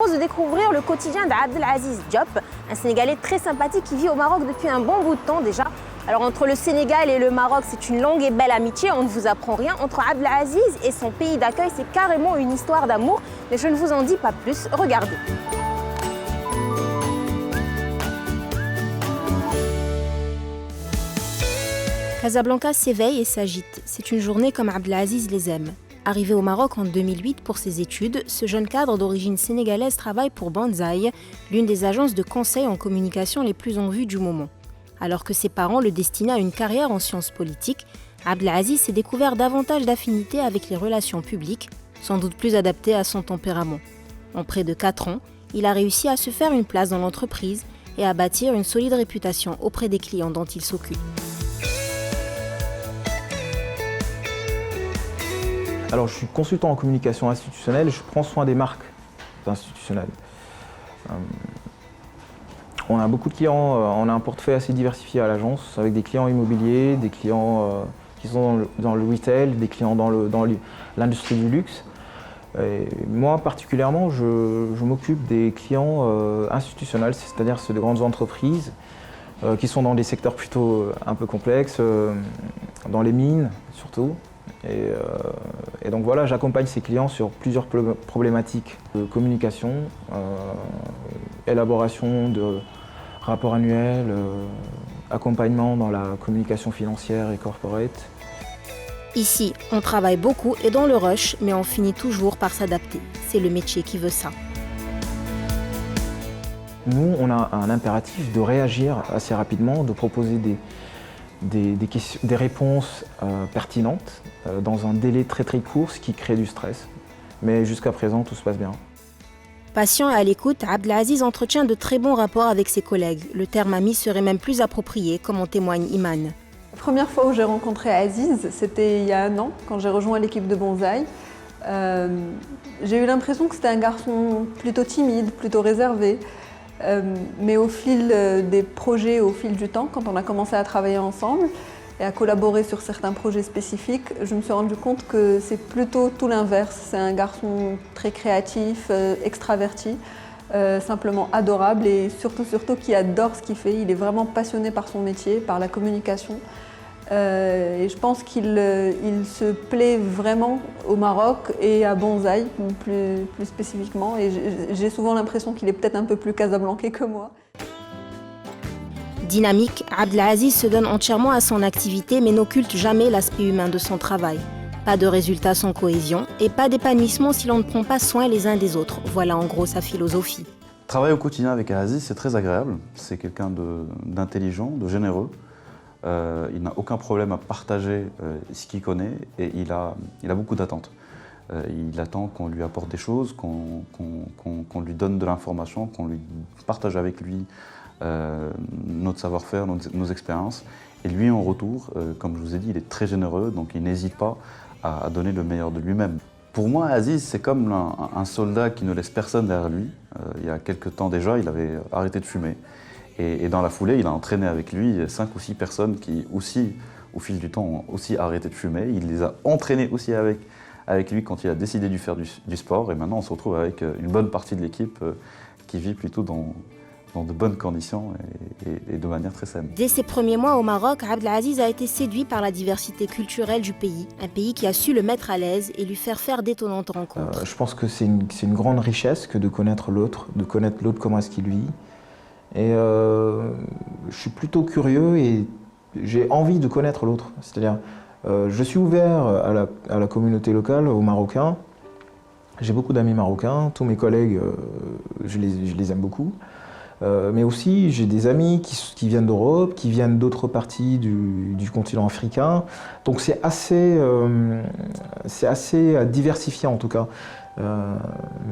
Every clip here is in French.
propose de découvrir le quotidien d'Abdelaziz Diop, un Sénégalais très sympathique qui vit au Maroc depuis un bon bout de temps déjà. Alors entre le Sénégal et le Maroc, c'est une longue et belle amitié, on ne vous apprend rien. Entre Abdelaziz et son pays d'accueil, c'est carrément une histoire d'amour. Mais je ne vous en dis pas plus, regardez. Casablanca s'éveille et s'agite. C'est une journée comme Abdelaziz les aime. Arrivé au Maroc en 2008 pour ses études, ce jeune cadre d'origine sénégalaise travaille pour Banzai, l'une des agences de conseil en communication les plus en vue du moment. Alors que ses parents le destinaient à une carrière en sciences politiques, Abdelaziz s'est découvert davantage d'affinité avec les relations publiques, sans doute plus adaptées à son tempérament. En près de 4 ans, il a réussi à se faire une place dans l'entreprise et à bâtir une solide réputation auprès des clients dont il s'occupe. Alors, je suis consultant en communication institutionnelle et je prends soin des marques institutionnelles. On a beaucoup de clients, on a un portefeuille assez diversifié à l'agence, avec des clients immobiliers, des clients qui sont dans le retail, des clients dans l'industrie du luxe. Et moi, particulièrement, je m'occupe des clients institutionnels, c'est-à-dire ceux de grandes entreprises qui sont dans des secteurs plutôt un peu complexes, dans les mines surtout. Et donc voilà, j'accompagne ces clients sur plusieurs problématiques de communication, élaboration de rapports annuels, accompagnement dans la communication financière et corporate. Ici, on travaille beaucoup et dans le rush, mais on finit toujours par s'adapter. C'est le métier qui veut ça. Nous, on a un impératif de réagir assez rapidement, de proposer des réponses pertinentes dans un délai très court, ce qui crée du stress. Mais jusqu'à présent, tout se passe bien. Patient et à l'écoute, Abdelaziz entretient de très bons rapports avec ses collègues. Le terme ami serait même plus approprié, comme en témoigne Iman. La première fois où j'ai rencontré Aziz, c'était il y a 1 an, quand j'ai rejoint l'équipe de Banzai. J'ai eu l'impression que c'était un garçon plutôt timide, plutôt réservé. Mais au fil des projets, au fil du temps, quand on a commencé à travailler ensemble et à collaborer sur certains projets spécifiques, je me suis rendu compte que c'est plutôt tout l'inverse. C'est un garçon très créatif, extraverti, simplement adorable et surtout qui adore ce qu'il fait. Il est vraiment passionné par son métier, par la communication. Et je pense qu'il se plaît vraiment au Maroc et à Banzai plus spécifiquement. Et j'ai souvent l'impression qu'il est peut-être un peu plus casablancais que moi. Dynamique, Abdelaziz se donne entièrement à son activité mais n'occulte jamais l'aspect humain de son travail. Pas de résultats sans cohésion et pas d'épanouissement si l'on ne prend pas soin les uns des autres. Voilà en gros sa philosophie. Travailler au quotidien avec Aziz, c'est très agréable. C'est quelqu'un d'intelligent, de généreux. Il n'a aucun problème à partager ce qu'il connaît et il a beaucoup d'attentes. Il attend qu'on lui apporte des choses, qu'on lui donne de l'information, qu'on lui partage avec lui notre savoir-faire, nos expériences. Et lui, en retour, comme je vous ai dit, il est très généreux, donc il n'hésite pas à donner le meilleur de lui-même. Pour moi, Aziz, c'est comme un soldat qui ne laisse personne derrière lui. Il y a quelques temps déjà, il avait arrêté de fumer. Et dans la foulée, il a entraîné avec lui 5 ou 6 personnes qui aussi, au fil du temps, ont aussi arrêté de fumer. Il les a entraînés aussi avec lui quand il a décidé de faire du sport. Et maintenant, on se retrouve avec une bonne partie de l'équipe qui vit plutôt dans de bonnes conditions et de manière très saine. Dès ses premiers mois au Maroc, Abdelaziz a été séduit par la diversité culturelle du pays. Un pays qui a su le mettre à l'aise et lui faire d'étonnantes rencontres. Je pense que c'est une grande richesse que de connaître l'autre comment est-ce qu'il vit. Et je suis plutôt curieux et j'ai envie de connaître l'autre. C'est-à-dire, je suis ouvert à la communauté locale, aux Marocains. J'ai beaucoup d'amis marocains, tous mes collègues, je les aime beaucoup. Mais aussi, j'ai des amis qui viennent d'Europe, qui viennent d'autres parties du continent africain. Donc c'est assez diversifié en tout cas.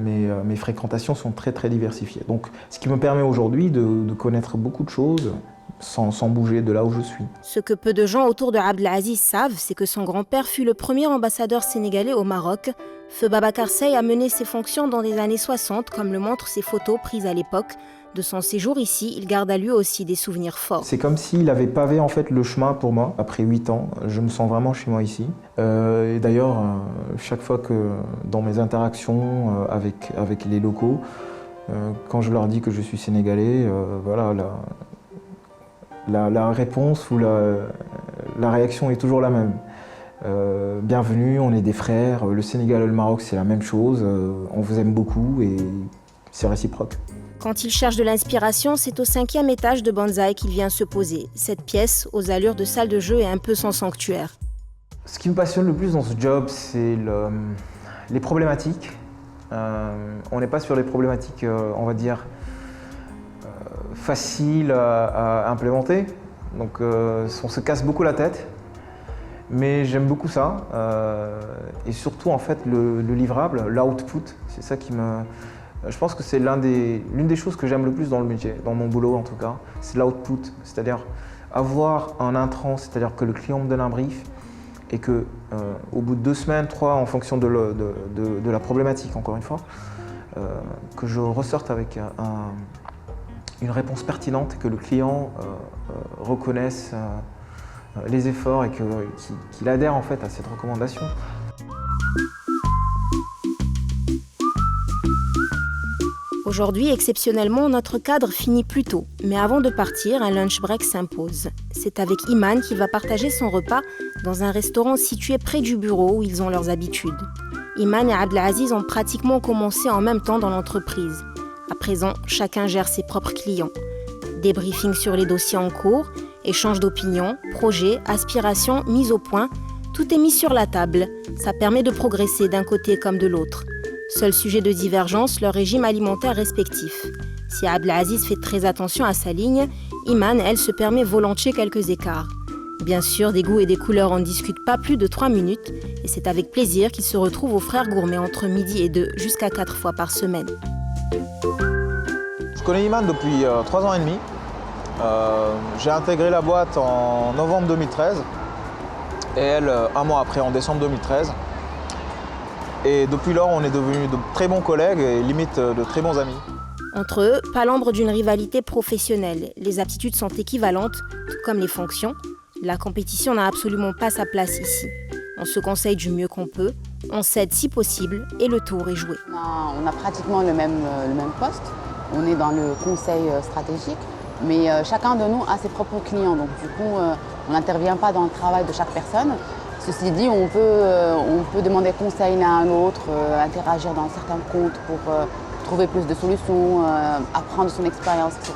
Mes fréquentations sont très diversifiées. Donc, ce qui me permet aujourd'hui de connaître beaucoup de choses sans bouger de là où je suis. Ce que peu de gens autour de Abdelaziz savent, c'est que son grand-père fut le premier ambassadeur sénégalais au Maroc. Feu Babacar Seye a mené ses fonctions dans les années 60, comme le montrent ses photos prises à l'époque. De son séjour ici, il garde à lui aussi des souvenirs forts. C'est comme s'il avait pavé en fait le chemin pour moi. Après 8 ans, je me sens vraiment chez moi ici. Et d'ailleurs, chaque fois que dans mes interactions avec les locaux, Quand je leur dis que je suis sénégalais, voilà, la réponse ou la réaction est toujours la même. Bienvenue, on est des frères, le Sénégal et le Maroc c'est la même chose, on vous aime beaucoup et c'est réciproque. Quand il cherche de l'inspiration, c'est au 5e étage de Banzai qu'il vient se poser. Cette pièce, aux allures de salle de jeu, est un peu son sanctuaire. Ce qui me passionne le plus dans ce job, c'est les problématiques. On n'est pas sur les problématiques, on va dire, faciles à implémenter. Donc on se casse beaucoup la tête. Mais j'aime beaucoup ça. Et surtout, en fait, le livrable, l'output, c'est ça qui me... Je pense que c'est l'une des choses que j'aime le plus dans le métier, dans mon boulot en tout cas, c'est l'output. C'est-à-dire avoir un intrant, c'est-à-dire que le client me donne un brief et que au bout de 2 semaines, 3, en fonction de la problématique, encore une fois, que je ressorte avec une réponse pertinente et que le client reconnaisse les efforts et qu'il adhère en fait à cette recommandation. Aujourd'hui, exceptionnellement, notre cadre finit plus tôt. Mais avant de partir, un lunch break s'impose. C'est avec Iman qu'il va partager son repas dans un restaurant situé près du bureau où ils ont leurs habitudes. Iman et Abdelaziz ont pratiquement commencé en même temps dans l'entreprise. À présent, chacun gère ses propres clients. Débriefing sur les dossiers en cours, échange d'opinions, projets, aspirations, mise au point, tout est mis sur la table. Ça permet de progresser d'un côté comme de l'autre. Seul sujet de divergence, leur régime alimentaire respectif. Si Abdelaziz fait très attention à sa ligne, Iman, elle, se permet volontiers quelques écarts. Bien sûr, des goûts et des couleurs, on ne discute pas plus de 3 minutes, et c'est avec plaisir qu'ils se retrouvent aux Frères Gourmets entre midi et 2, jusqu'à 4 fois par semaine. Je connais Iman depuis 3 ans et demi. J'ai intégré la boîte en novembre 2013 et elle 1 mois après, en décembre 2013. Et depuis lors, on est devenus de très bons collègues et limite de très bons amis. Entre eux, pas l'ombre d'une rivalité professionnelle. Les aptitudes sont équivalentes, tout comme les fonctions. La compétition n'a absolument pas sa place ici. On se conseille du mieux qu'on peut, on s'aide si possible et le tour est joué. On a pratiquement le même poste. On est dans le conseil stratégique, mais chacun de nous a ses propres clients. Donc du coup, on n'intervient pas dans le travail de chaque personne. Ceci dit, on peut demander conseil l'un à l'autre, interagir dans certains comptes pour trouver plus de solutions, apprendre son expérience, etc.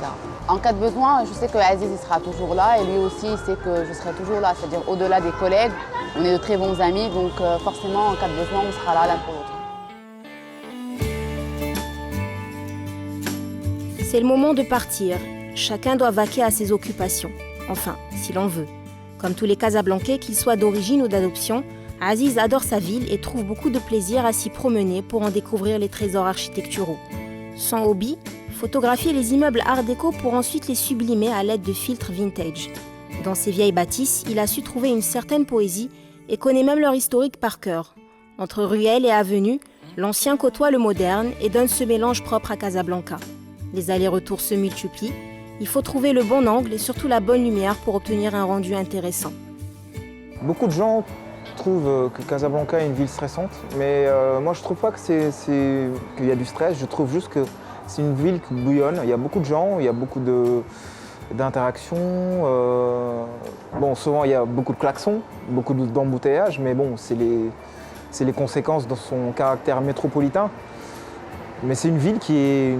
En cas de besoin, je sais que Aziz il sera toujours là et lui aussi il sait que je serai toujours là. C'est-à-dire au-delà des collègues, on est de très bons amis, donc forcément en cas de besoin, on sera là l'un pour l'autre. C'est le moment de partir. Chacun doit vaquer à ses occupations. Enfin, s'il en veut. Comme tous les Casablancais, qu'ils soient d'origine ou d'adoption, Aziz adore sa ville et trouve beaucoup de plaisir à s'y promener pour en découvrir les trésors architecturaux. Son hobby, photographier les immeubles art déco pour ensuite les sublimer à l'aide de filtres vintage. Dans ces vieilles bâtisses, il a su trouver une certaine poésie et connaît même leur historique par cœur. Entre ruelles et avenues, l'ancien côtoie le moderne et donne ce mélange propre à Casablanca. Les allers-retours se multiplient. Il faut trouver le bon angle et surtout la bonne lumière pour obtenir un rendu intéressant. Beaucoup de gens trouvent que Casablanca est une ville stressante, mais moi je trouve pas qu'il y a du stress, je trouve juste que c'est une ville qui bouillonne, il y a beaucoup de gens, il y a beaucoup d'interactions. Bon, souvent il y a beaucoup de klaxons, beaucoup d'embouteillages, mais bon, c'est les conséquences de son caractère métropolitain. Mais c'est une ville qui est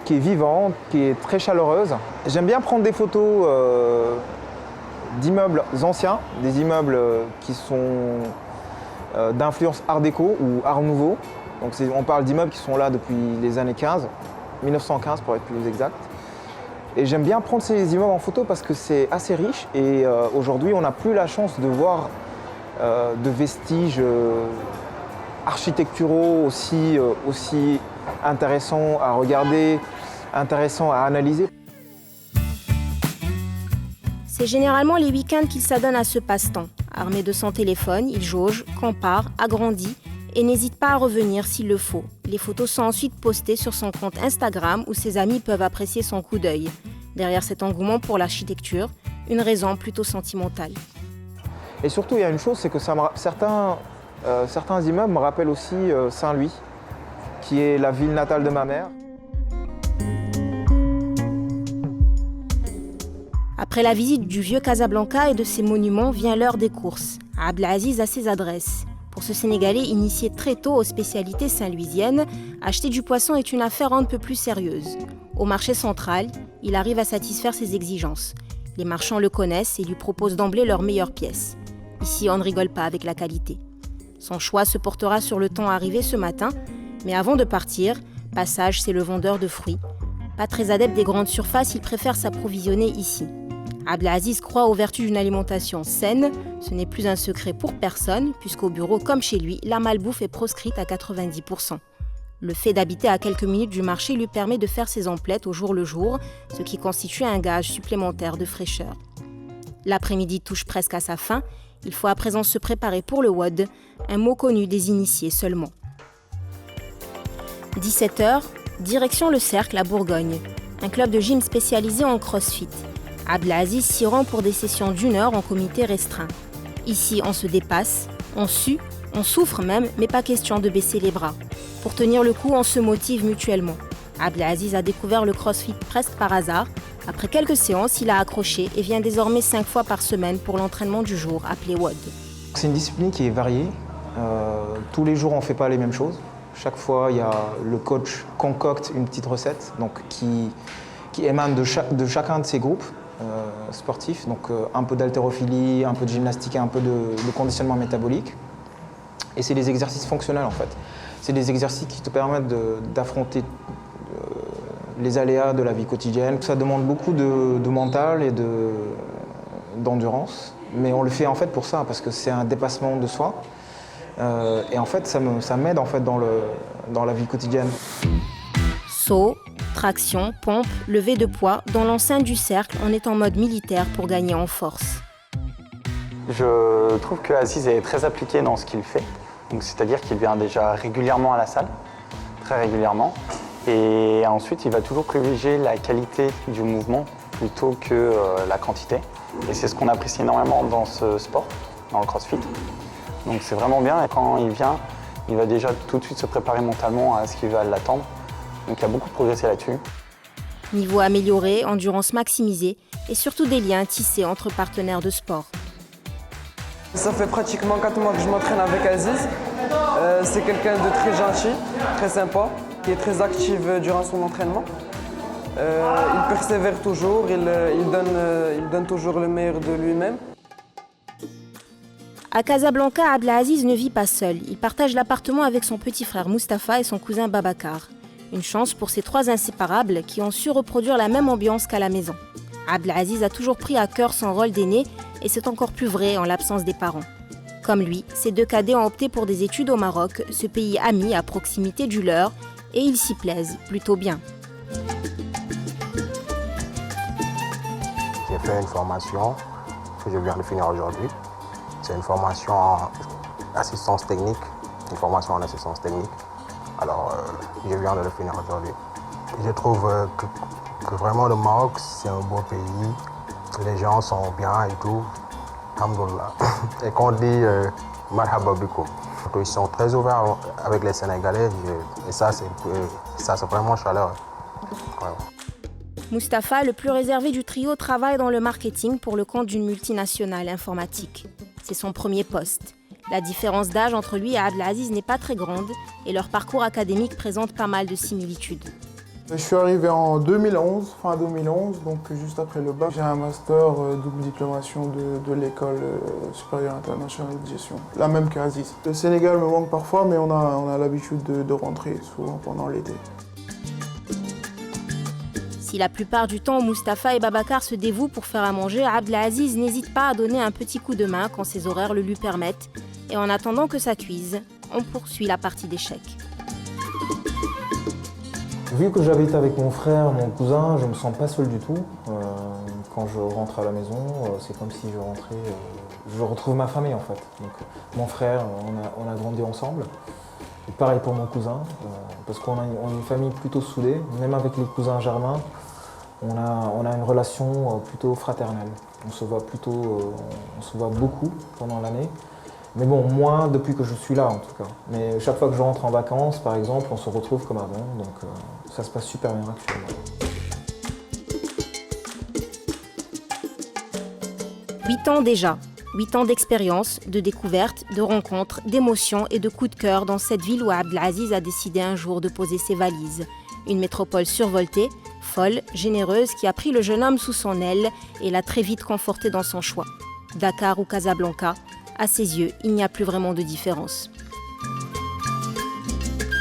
vivante, qui est très chaleureuse. J'aime bien prendre des photos d'immeubles anciens, des immeubles qui sont d'influence art déco ou art nouveau. Donc on parle d'immeubles qui sont là depuis les années 1915 pour être plus exact. Et j'aime bien prendre ces immeubles en photo parce que c'est assez riche et aujourd'hui on n'a plus la chance de voir de vestiges architecturaux aussi intéressants à regarder, intéressants à analyser. C'est généralement les week-ends qu'il s'adonne à ce passe-temps. Armé de son téléphone, il jauge, compare, agrandit et n'hésite pas à revenir s'il le faut. Les photos sont ensuite postées sur son compte Instagram où ses amis peuvent apprécier son coup d'œil. Derrière cet engouement pour l'architecture, une raison plutôt sentimentale. Et surtout, il y a une chose, c'est que certains immeubles me rappellent aussi Saint-Louis, qui est la ville natale de ma mère. Après la visite du vieux Casablanca et de ses monuments, vient l'heure des courses. Abdelaziz a ses adresses. Pour ce Sénégalais initié très tôt aux spécialités saint-louisiennes, acheter du poisson est une affaire un peu plus sérieuse. Au marché central, il arrive à satisfaire ses exigences. Les marchands le connaissent et lui proposent d'emblée leurs meilleures pièces. Ici, on ne rigole pas avec la qualité. Son choix se portera sur le temps arrivé ce matin, mais avant de partir, passage, c'est le vendeur de fruits. Pas très adepte des grandes surfaces, il préfère s'approvisionner ici. Abdelaziz croit aux vertus d'une alimentation saine. Ce n'est plus un secret pour personne, puisqu'au bureau comme chez lui, la malbouffe est proscrite à 90%. Le fait d'habiter à quelques minutes du marché lui permet de faire ses emplettes au jour le jour, ce qui constitue un gage supplémentaire de fraîcheur. L'après-midi touche presque à sa fin. Il faut à présent se préparer pour le WOD, un mot connu des initiés seulement. 17h, direction le Cercle à Bourgogne, un club de gym spécialisé en crossfit. Abdelaziz s'y rend pour des sessions d'1 heure en comité restreint. Ici, on se dépasse, on sue, on souffre même, mais pas question de baisser les bras. Pour tenir le coup, on se motive mutuellement. Abdelaziz a découvert le crossfit presque par hasard. Après quelques séances, il a accroché et vient désormais 5 fois par semaine pour l'entraînement du jour, appelé WOD. C'est une discipline qui est variée. Tous les jours, on ne fait pas les mêmes choses. Chaque fois, il y a le coach concocte une petite recette donc, qui émane de chacun de ses groupes sportifs. Donc un peu d'haltérophilie, un peu de gymnastique et un peu de conditionnement métabolique. Et c'est des exercices fonctionnels en fait. C'est des exercices qui te permettent d'affronter les aléas de la vie quotidienne. Ça demande beaucoup de mental et d'endurance. Mais on le fait en fait pour ça, parce que c'est un dépassement de soi. Et en fait, ça m'aide en fait dans la vie quotidienne. Saut, traction, pompe, levée de poids. Dans l'enceinte du cercle, on est en mode militaire pour gagner en force. Je trouve que Aziz est très appliqué dans ce qu'il fait. C'est-à-dire qu'il vient déjà régulièrement à la salle, très régulièrement. Et ensuite, il va toujours privilégier la qualité du mouvement plutôt que la quantité. Et c'est ce qu'on apprécie énormément dans ce sport, dans le crossfit. Donc c'est vraiment bien. Et quand il vient, il va déjà tout de suite se préparer mentalement à ce qui va l'attendre. Donc il a beaucoup progressé là-dessus. Niveau amélioré, endurance maximisée et surtout des liens tissés entre partenaires de sport. Ça fait pratiquement 4 mois que je m'entraîne avec Aziz. C'est quelqu'un de très gentil, très sympa, qui est très actif durant son entraînement. Il persévère toujours, il donne toujours le meilleur de lui-même. À Casablanca, Abdelaziz ne vit pas seul. Il partage l'appartement avec son petit frère Mustapha et son cousin Babacar. Une chance pour ces 3 inséparables qui ont su reproduire la même ambiance qu'à la maison. Abdelaziz a toujours pris à cœur son rôle d'aîné et c'est encore plus vrai en l'absence des parents. Comme lui, ces 2 cadets ont opté pour des études au Maroc, ce pays ami à proximité du leur, et ils s'y plaisent plutôt bien. J'ai fait une formation que je viens de finir aujourd'hui. C'est une formation en assistance technique, Alors, je viens de le finir aujourd'hui. Je trouve que vraiment le Maroc, c'est un beau pays. Les gens sont bien et tout. Alhamdoulilah. Et qu'on dit marhaba bikoum. Ils sont très ouverts avec les Sénégalais et ça, c'est vraiment chaleureux. Ouais. Mustapha, le plus réservé du trio, travaille dans le marketing pour le compte d'une multinationale informatique. C'est son premier poste. La différence d'âge entre lui et Abdelaziz n'est pas très grande et leur parcours académique présente pas mal de similitudes. Je suis arrivé en 2011, fin 2011, donc juste après le bac. J'ai un master double diplomation de l'école supérieure internationale de gestion, la même qu'Aziz. Le Sénégal me manque parfois, mais on a l'habitude de rentrer souvent pendant l'été. Si la plupart du temps, Mustapha et Babacar se dévouent pour faire à manger, Abdelaziz n'hésite pas à donner un petit coup de main quand ses horaires le lui permettent. Et en attendant que ça cuise, on poursuit la partie d'échecs. Vu que j'habite avec mon frère, mon cousin, je me sens pas seul du tout. Quand je rentre à la maison, c'est comme si je rentrais, je retrouve ma famille en fait. Donc, mon frère, on a grandi ensemble. Et pareil pour mon cousin, parce qu'on a une famille plutôt soudée. Même avec les cousins germains, on a une relation plutôt fraternelle. On se voit beaucoup pendant l'année. Mais bon, moins depuis que je suis là en tout cas. Mais chaque fois que je rentre en vacances, par exemple, on se retrouve comme avant. Donc ça se passe super bien actuellement. 8 ans déjà, 8 ans d'expérience, de découvertes, de rencontres, d'émotions et de coups de cœur dans cette ville où Abdelaziz a décidé un jour de poser ses valises. Une métropole survoltée, folle, généreuse qui a pris le jeune homme sous son aile et l'a très vite conforté dans son choix. Dakar ou Casablanca, à ses yeux, il n'y a plus vraiment de différence.